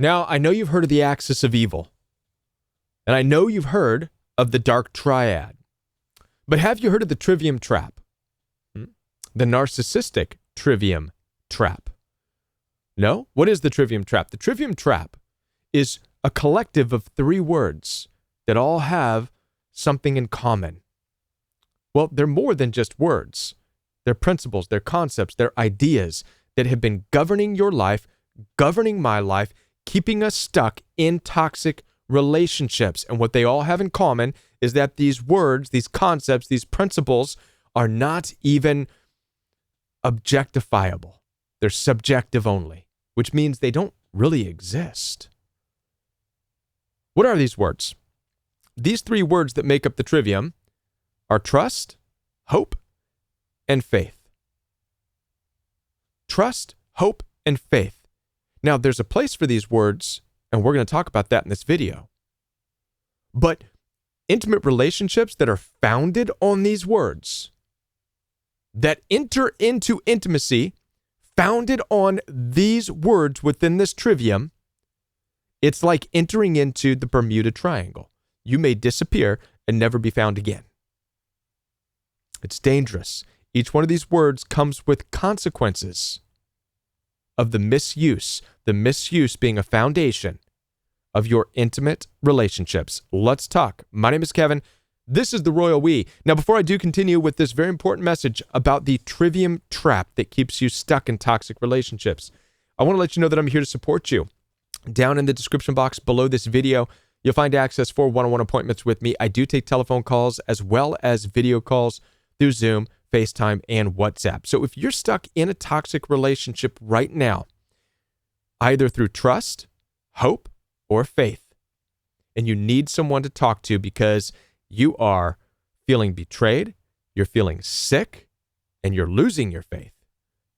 Now, I know you've heard of the axis of evil, and I know you've heard of the dark triad, but have you heard of the trivium trap? The narcissistic trivium trap? No? What is the trivium trap? The trivium trap is a collective of 3 words that all have something in common. Well, they're more than just words. They're principles, they're concepts, they're ideas that have been governing your life, governing my life, keeping us stuck in toxic relationships. And what they all have in common is that these words, these concepts, these principles are not even objectifiable. They're subjective only, which means they don't really exist. What are these words? These 3 words that make up the trivium are trust, hope, and faith. Trust, hope, and faith. Now, there's a place for these words, and we're going to talk about that in this video. But intimate relationships that are founded on these words, that enter into intimacy, founded on these words within this trivium, it's like entering into the Bermuda Triangle. You may disappear and never be found again. It's dangerous. Each one of these words comes with consequences of the misuse being a foundation of your intimate relationships. Let's talk. My name is Kevin. This is the Royal We. Now, before I do continue with this very important message about the trivium trap that keeps you stuck in toxic relationships, I want to let you know that I'm here to support you. Down in the description box below this video, you'll find access for one-on-one appointments with me. I do take telephone calls as well as video calls through Zoom, FaceTime, and WhatsApp. So if you're stuck in a toxic relationship right now, either through trust, hope, or faith, and you need someone to talk to because you are feeling betrayed, you're feeling sick, and you're losing your faith,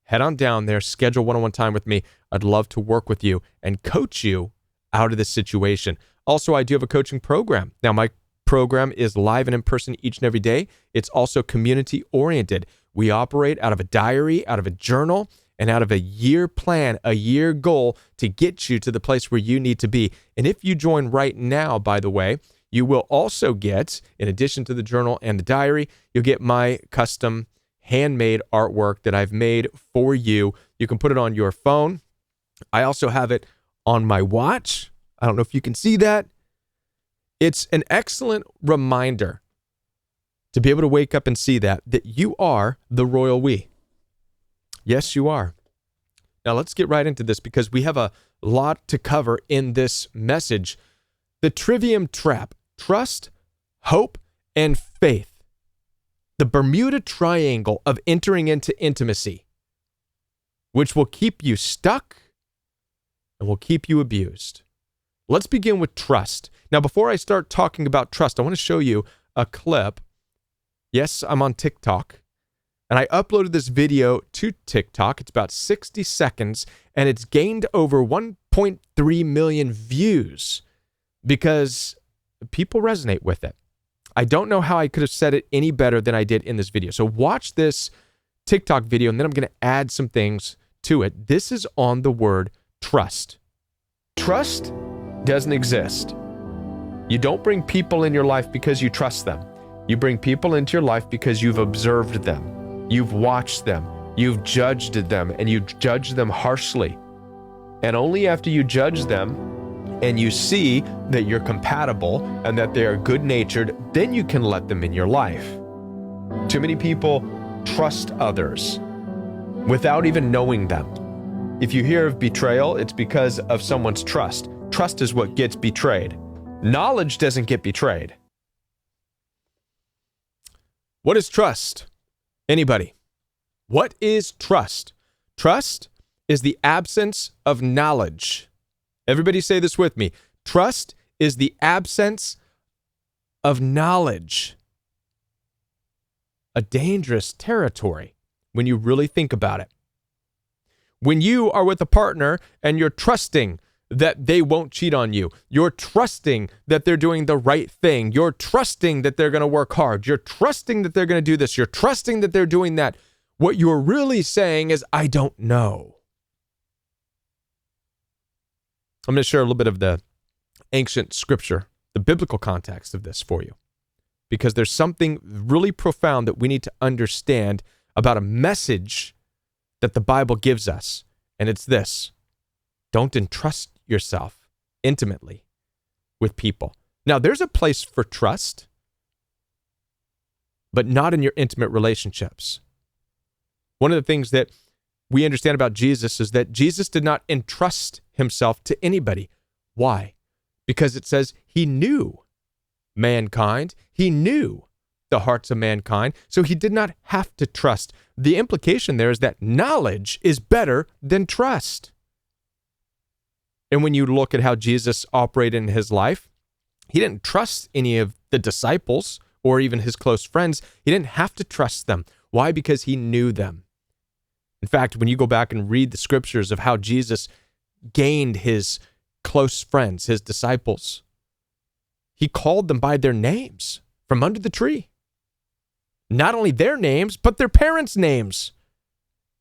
head on down there, schedule one-on-one time with me. I'd love to work with you and coach you out of this situation. Also, I do have a coaching program. Now, my program is live and in person each and every day. It's also community-oriented. We operate out of a diary, out of a journal, and out of a year plan, a year goal to get you to the place where you need to be. And if you join right now, by the way, you will also get, in addition to the journal and the diary, you'll get my custom handmade artwork that I've made for you. You can put it on your phone. I also have it on my watch. I don't know if you can see that. It's an excellent reminder to be able to wake up and see that you are the Royal We. Yes, you are. Now let's get right into this because we have a lot to cover in this message. The trivium trap, trust, hope, and faith. The Bermuda Triangle of entering into intimacy, which will keep you stuck and will keep you abused. Let's begin with trust. Now, before I start talking about trust, I want to show you a clip. Yes, I'm on TikTok, and I uploaded this video to TikTok. It's about 60 seconds, and it's gained over 1.3 million views because people resonate with it. I don't know how I could have said it any better than I did in this video. So watch this TikTok video, and then I'm going to add some things to it. This is on the word trust. Trust doesn't exist. You don't bring people in your life because you trust them. You bring people into your life because you've observed them. You've watched them. You've judged them, and you judge them harshly. And only after you judge them and you see that you're compatible and that they are good-natured, then you can let them in your life. Too many people trust others without even knowing them. If you hear of betrayal, it's because of someone's trust. Trust is what gets betrayed. Knowledge doesn't get betrayed. What is trust? Anybody? What is trust? Trust is the absence of knowledge. Everybody say this with me. Trust is the absence of knowledge. A dangerous territory when you really think about it. When you are with a partner and you're trusting that they won't cheat on you, you're trusting that they're doing the right thing, you're trusting that they're going to work hard, you're trusting that they're going to do this, you're trusting that they're doing that, what you're really saying is, I don't know. I'm going to share a little bit of the ancient scripture, the biblical context of this for you, because there's something really profound that we need to understand about a message that the Bible gives us, and it's this: don't entrust yourself intimately with people. Now, there's a place for trust, but not in your intimate relationships. One of the things that we understand about Jesus is that Jesus did not entrust himself to anybody. Why? Because it says he knew mankind. He knew the hearts of mankind, so he did not have to trust. The implication there is that knowledge is better than trust. And when you look at how Jesus operated in his life, he didn't trust any of the disciples or even his close friends. He didn't have to trust them. Why? Because he knew them. In fact, when you go back and read the scriptures of how Jesus gained his close friends, his disciples, he called them by their names from under the tree. Not only their names, but their parents' names.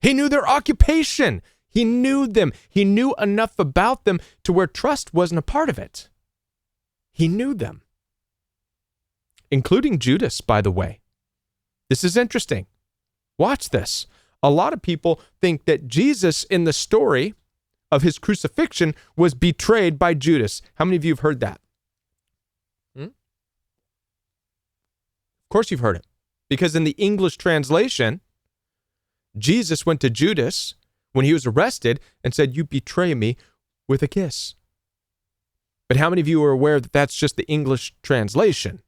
He knew their occupation. He knew them. He knew enough about them to where trust wasn't a part of it. He knew them. Including Judas, by the way. This is interesting. Watch this. A lot of people think that Jesus in the story of his crucifixion was betrayed by Judas. How many of you have heard that? Of course you've heard it. Because in the English translation, Jesus went to Judas when he was arrested and said, "You betray me with a kiss." But how many of you are aware that that's just the English translation?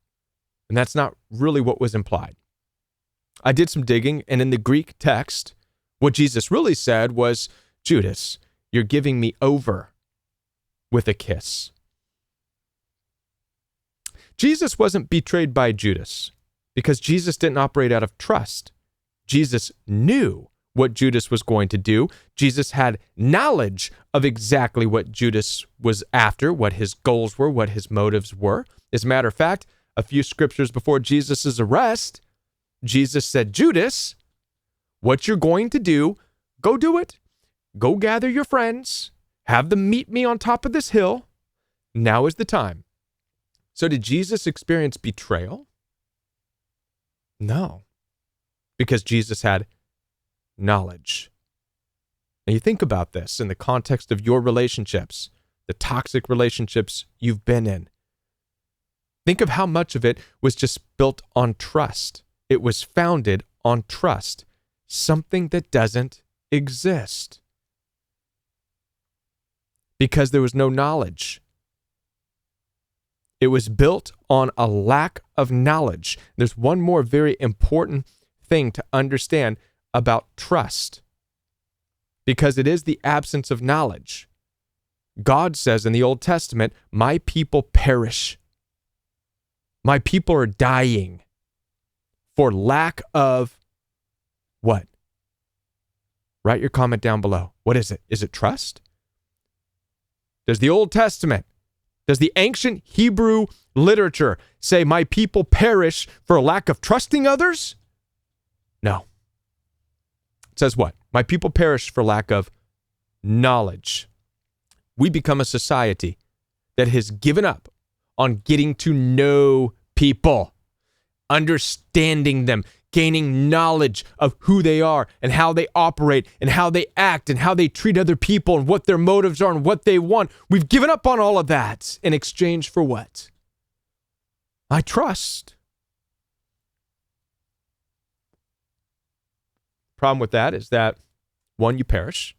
And that's not really what was implied. I did some digging, and in the Greek text, what Jesus really said was, "Judas, you're giving me over with a kiss." Jesus wasn't betrayed by Judas because Jesus didn't operate out of trust. Jesus knew what Judas was going to do. Jesus had knowledge of exactly what Judas was after, what his goals were, what his motives were. As a matter of fact, a few scriptures before Jesus' arrest, Jesus said, "Judas, what you're going to do, go do it. Go gather your friends. Have them meet me on top of this hill. Now is the time." So did Jesus experience betrayal? No, because Jesus had knowledge. Now you think about this in the context of your relationships, the toxic relationships you've been in. Think of how much of it was just built on trust. It was founded on trust, something that doesn't exist. Because there was no knowledge. It was built on a lack of knowledge. There's one more very important thing to understand about trust, because it is the absence of knowledge. God says in the Old Testament, "My people perish. My people are dying for lack of" what? Write your comment down below. What is it? Is it trust? Does the Old Testament, does the ancient Hebrew literature say my people perish for a lack of trusting others? No. It says what? My people perish for lack of knowledge. We become a society that has given up on getting to know people, understanding them, gaining knowledge of who they are and how they operate and how they act and how they treat other people and what their motives are and what they want. We've given up on all of that in exchange for what? I trust. Problem with that is that, one, you perish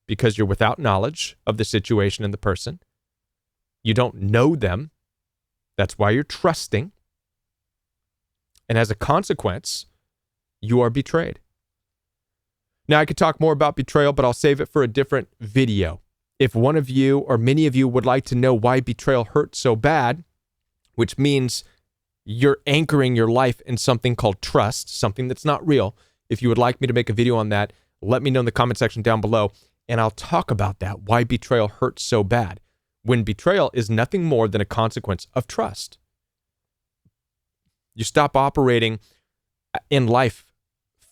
because you're without knowledge of the situation and the person. You don't know them. That's why you're trusting. And as a consequence, you are betrayed. Now, I could talk more about betrayal, but I'll save it for a different video. If one of you or many of you would like to know why betrayal hurts so bad, which means you're anchoring your life in something called trust, something that's not real, if you would like me to make a video on that, let me know in the comment section down below, and I'll talk about that, why betrayal hurts so bad, when betrayal is nothing more than a consequence of trust. You stop operating in life,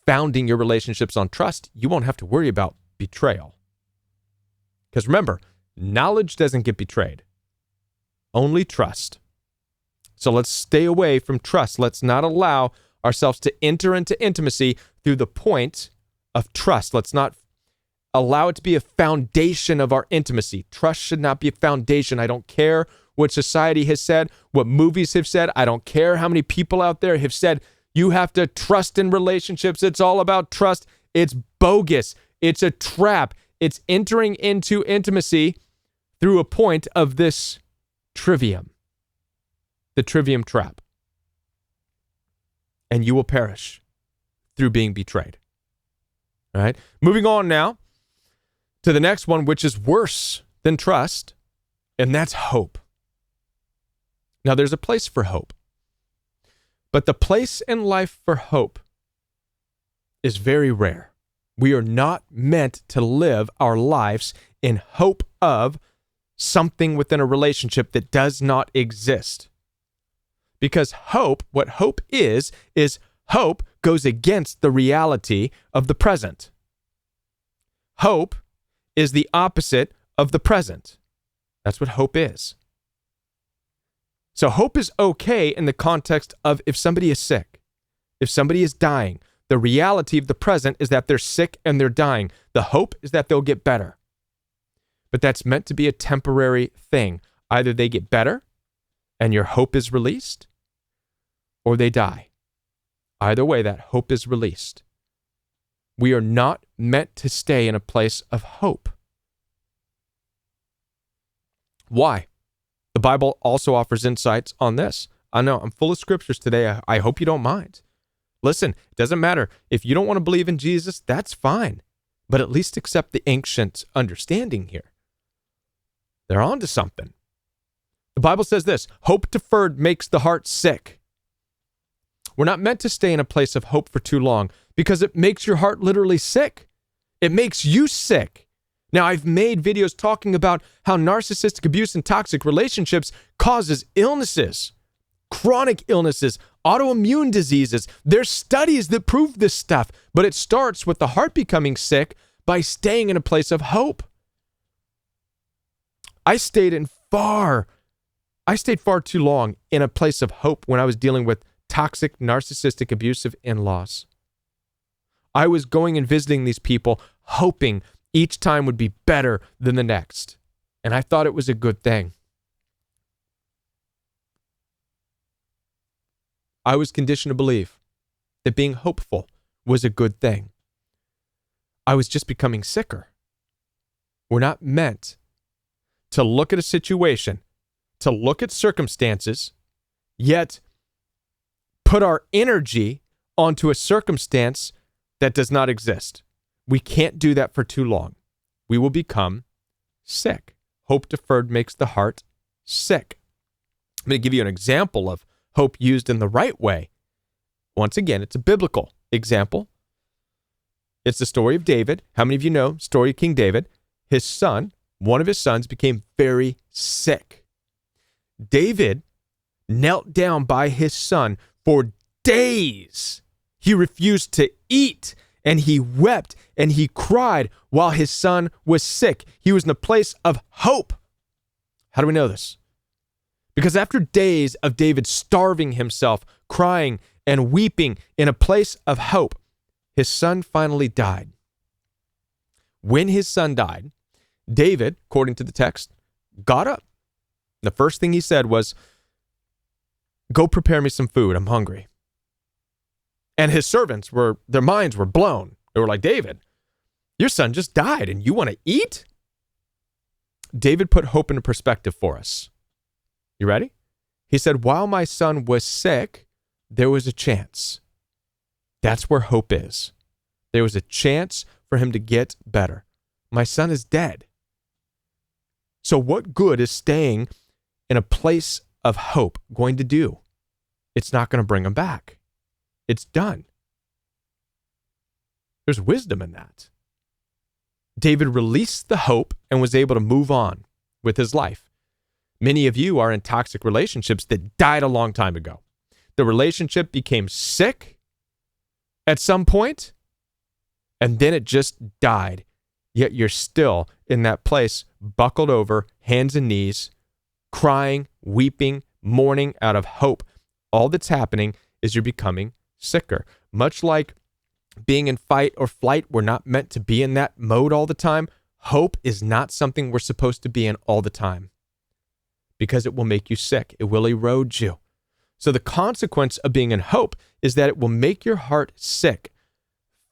founding your relationships on trust, you won't have to worry about betrayal. Because remember, Knowledge doesn't get betrayed. Only trust. So let's stay away from trust. Let's not allow ourselves to enter into intimacy through the point of trust. Let's not allow it to be a foundation of our intimacy. Trust should not be a foundation. I don't care what society has said, what movies have said. I don't care how many people out there have said, you have to trust in relationships. It's all about trust. It's bogus. It's a trap. It's entering into intimacy through a point of this trivium, the trivium trap. And you will perish through being betrayed. All right. Moving on now to the next one, which is worse than trust, and that's hope. Now, there's a place for hope, but the place in life for hope is very rare. We are not meant to live our lives in hope of something within a relationship that does not exist. Because hope, what hope is hope goes against the reality of the present. Hope is the opposite of the present. That's what hope is. So hope is okay in the context of if somebody is sick, if somebody is dying. The reality of the present is that they're sick and they're dying. The hope is that they'll get better. But that's meant to be a temporary thing. Either they get better and your hope is released, or they die. Either way, that hope is released. We are not meant to stay in a place of hope. Why? The Bible also offers insights on this. I know I'm full of scriptures today. I hope you don't mind. Listen, it doesn't matter. If you don't want to believe in Jesus, that's fine. But at least accept the ancient understanding here. They're on to something. The Bible says this, hope deferred makes the heart sick. We're not meant to stay in a place of hope for too long because it makes your heart literally sick. It makes you sick. Now, I've made videos talking about how narcissistic abuse and toxic relationships causes illnesses, chronic illnesses, autoimmune diseases. There's studies that prove this stuff, but it starts with the heart becoming sick by staying in a place of hope. I stayed far too long in a place of hope when I was dealing with toxic, narcissistic, abusive in-laws. I was going and visiting these people, hoping each time would be better than the next. And I thought it was a good thing. I was conditioned to believe that being hopeful was a good thing. I was just becoming sicker. We're not meant to look at a situation, to look at circumstances, yet put our energy onto a circumstance that does not exist. We can't do that for too long. We will become sick. Hope deferred makes the heart sick. I'm going to give you an example of hope used in the right way. Once again, it's a biblical example. It's the story of David. How many of you know story of King David? His son, one of his sons, became very sick. David knelt down by his son for days. He refused to eat, and he wept, and he cried while his son was sick. He was in a place of hope. How do we know this? Because after days of David starving himself, crying and weeping in a place of hope, his son finally died. When his son died, David, according to the text, got up. The first thing he said was, "Go prepare me some food. I'm hungry." And his servants their minds were blown. They were like, "David, your son just died and you want to eat?" David put hope into perspective for us. You ready? He said, while my son was sick, there was a chance. That's where hope is. There was a chance for him to get better. My son is dead. So what good is staying in a place of hope going to do? It's not going to bring him back. It's done. There's wisdom in that. David released the hope and was able to move on with his life. Many of you are in toxic relationships that died a long time ago. The relationship became sick at some point, and then it just died. yet you're still in that place, buckled over, hands and knees, crying, weeping, mourning out of hope. All that's happening is you're becoming sicker. Much like being in fight or flight, we're not meant to be in that mode all the time. Hope is not something we're supposed to be in all the time because it will make you sick. It will erode you. So the consequence of being in hope is that it will make your heart sick.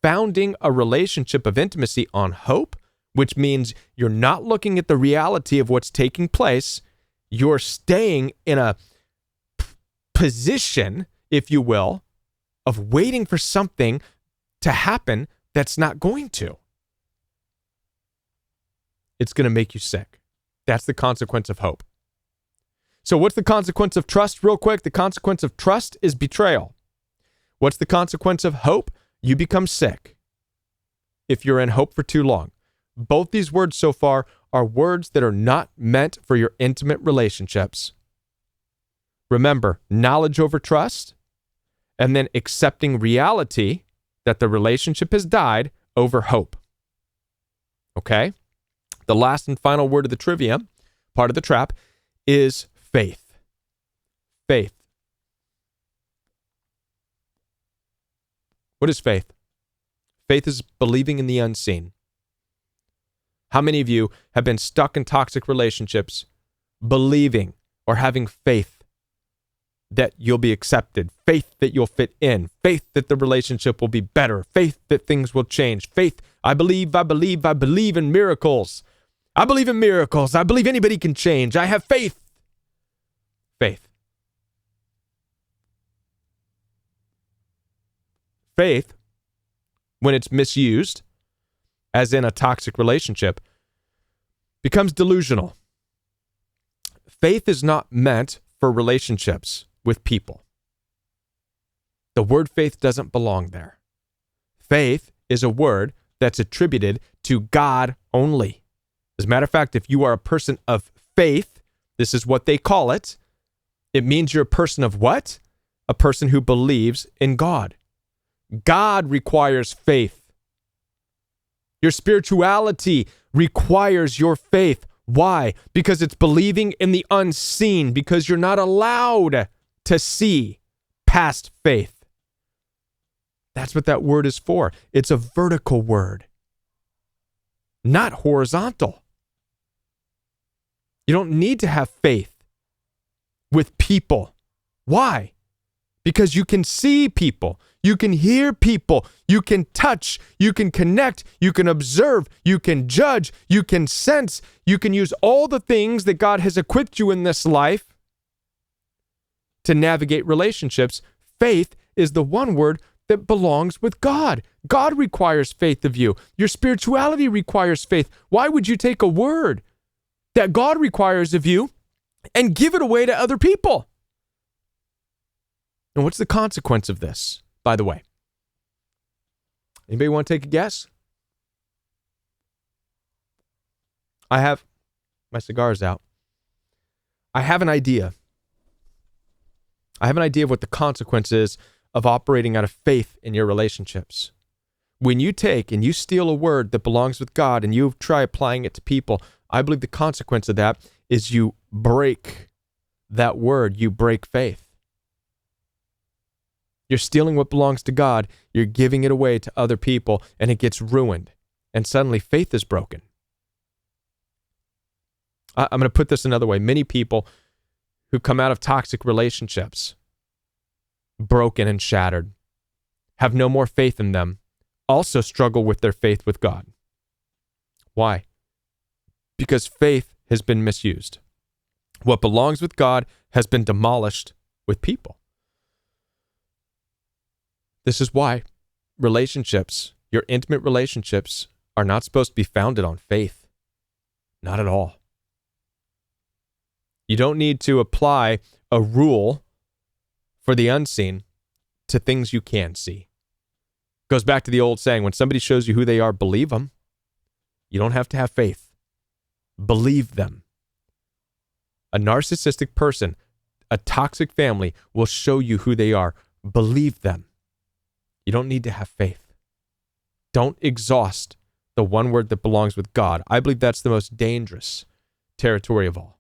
Founding a relationship of intimacy on hope, which means you're not looking at the reality of what's taking place. You're staying in a position, if you will, of waiting for something to happen that's not going to. It's going to make you sick. That's the consequence of hope. So what's the consequence of trust? Real quick, the consequence of trust is betrayal. What's the consequence of hope? You become sick if you're in hope for too long. Both these words so far are words that are not meant for your intimate relationships. Remember, knowledge over trust, and then accepting reality that the relationship has died over hope. Okay? The last and final word of the trivia, part of the trap, is faith. Faith. What is faith? Faith is believing in the unseen. How many of you have been stuck in toxic relationships, believing or having faith that you'll be accepted, faith that you'll fit in, faith that the relationship will be better, faith that things will change, faith, I believe in miracles. I believe in miracles. I believe anybody can change. I have faith. Faith. Faith, when it's misused, as in a toxic relationship, becomes delusional. Faith is not meant for relationships with people. The word faith doesn't belong there. Faith is a word that's attributed to God only. As a matter of fact, if you are a person of faith, this is what they call it. It means you're a person of what? A person who believes in God. God requires faith. Your spirituality requires your faith. Why? Because it's believing in the unseen, because you're not allowed to see past faith. That's what that word is for. It's a vertical word, not horizontal. You don't need to have faith with people. Why? Because you can see people, you can hear people, you can touch, you can connect, you can observe, you can judge, you can sense, you can use all the things that God has equipped you in this life to navigate relationships. Faith is the one word that belongs with God. God requires faith of you. Your spirituality requires faith. Why would you take a word that God requires of you and give it away to other people? And what's the consequence of this, by the way? Anybody want to take a guess? I have my cigars out. I have an idea. I have an idea of what the consequence is of operating out of faith in your relationships. When you take and you steal a word that belongs with God and you try applying it to people, I believe the consequence of that is you break that word, you break faith. You're stealing what belongs to God, you're giving it away to other people, and it gets ruined. And suddenly faith is broken. I'm going to put this another way. Many people who come out of toxic relationships, broken and shattered, have no more faith in them, also struggle with their faith with God. Why? Because faith has been misused. What belongs with God has been demolished with people. This is why relationships, your intimate relationships, are not supposed to be founded on faith. Not at all. You don't need to apply a rule for the unseen to things you can see. Goes back to the old saying, when somebody shows you who they are, believe them. You don't have to have faith. Believe them. A narcissistic person, a toxic family will show you who they are. Believe them. You don't need to have faith. Don't exhaust the one word that belongs with God. I believe that's the most dangerous territory of all.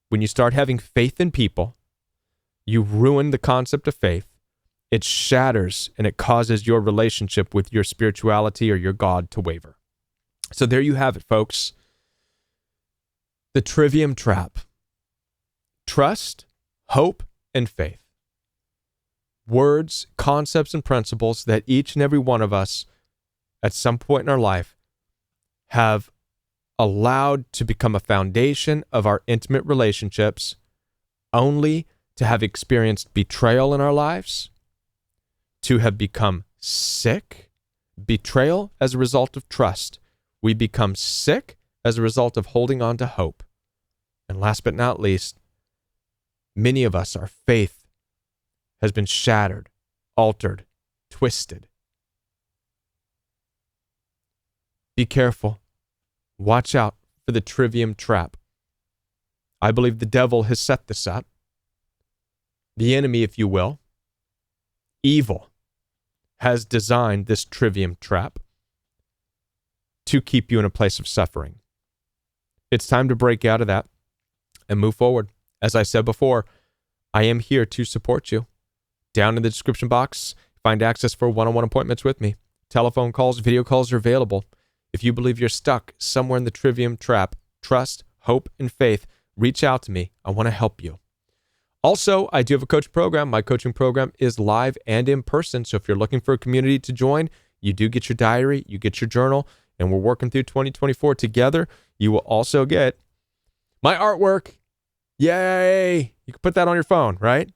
When you start having faith in people, you ruin the concept of faith. It shatters and it causes your relationship with your spirituality or your God to waver. So there you have it, folks. The trivium trap. Trust, hope, and faith. Words, concepts, and principles that each and every one of us at some point in our life have allowed to become a foundation of our intimate relationships, only to have experienced betrayal in our lives, to have become sick. Betrayal as a result of trust. We become sick as a result of holding on to hope. And last but not least, many of us, our faith has been shattered, altered, twisted. Be careful. Watch out for the trivium trap. I believe the devil has set this up. The enemy, if you will, evil, has designed this trivium trap to keep you in a place of suffering. It's time to break out of that and move forward. As I said before, I am here to support you. Down in the description box, find access for one-on-one appointments with me. Telephone calls, video calls are available. If you believe you're stuck somewhere in the trivium trap, trust, hope, and faith, reach out to me. I want to help you. Also, I do have a coaching program. My coaching program is live and in person. So if you're looking for a community to join, you do get your diary, you get your journal, and we're working through 2024 together. You will also get my artwork. Yay! You can put that on your phone, right?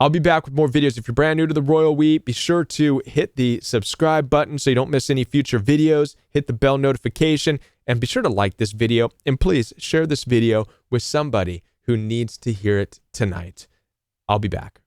I'll be back with more videos. If you're brand new to the Royal We, be sure to hit the subscribe button so you don't miss any future videos. Hit the bell notification and be sure to like this video. And please share this video with somebody who needs to hear it tonight. I'll be back.